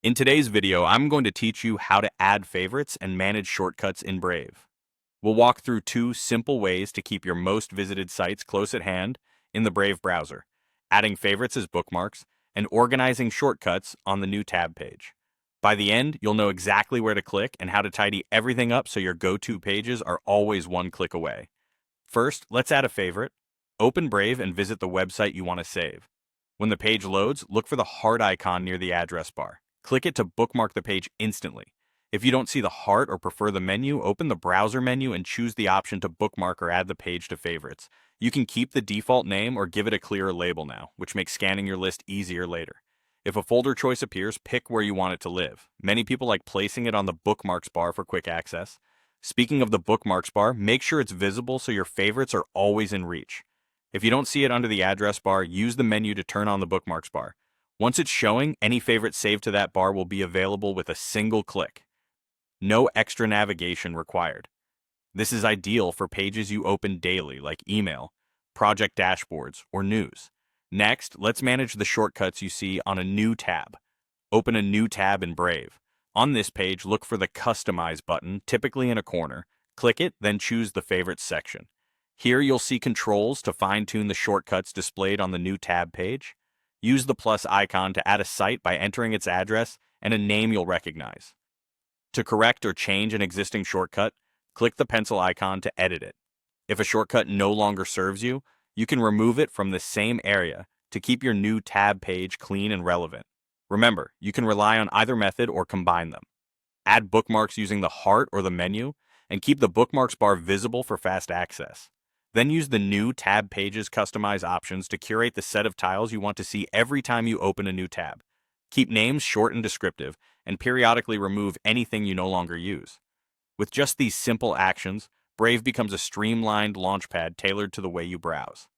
In today's video, I'm going to teach you how to add favorites and manage shortcuts in Brave. We'll walk through two simple ways to keep your most visited sites close at hand in the Brave browser: adding favorites as bookmarks and organizing shortcuts on the new tab page. By the end, you'll know exactly where to click and how to tidy everything up so your go-to pages are always one click away. First, let's add a favorite. Open Brave and visit the website you want to save. When the page loads, look for the heart icon near the address bar. Click it to bookmark the page instantly. If you don't see the heart or prefer the menu, open the browser menu and choose the option to bookmark or add the page to favorites. You can keep the default name or give it a clearer label now, which makes scanning your list easier later. If a folder choice appears, pick where you want it to live. Many people like placing it on the bookmarks bar for quick access. Speaking of the bookmarks bar, make sure it's visible so your favorites are always in reach. If you don't see it under the address bar, use the menu to turn on the bookmarks bar. Once it's showing, any favorite saved to that bar will be available with a single click. No extra navigation required. This is ideal for pages you open daily, like email, project dashboards, or news. Next, let's manage the shortcuts you see on a new tab. Open a new tab in Brave. On this page, look for the Customize button, typically in a corner. Click it, then choose the Favorites section. Here you'll see controls to fine-tune the shortcuts displayed on the new tab page. Use the plus icon to add a site by entering its address and a name you'll recognize. To correct or change an existing shortcut, click the pencil icon to edit it. If a shortcut no longer serves you, you can remove it from the same area to keep your new tab page clean and relevant. Remember, you can rely on either method or combine them. Add bookmarks using the heart or the menu, and keep the bookmarks bar visible for fast access. Then use the new tab page's customize options to curate the set of tiles you want to see every time you open a new tab. Keep names short and descriptive, and periodically remove anything you no longer use. With just these simple actions, Brave becomes a streamlined launchpad tailored to the way you browse.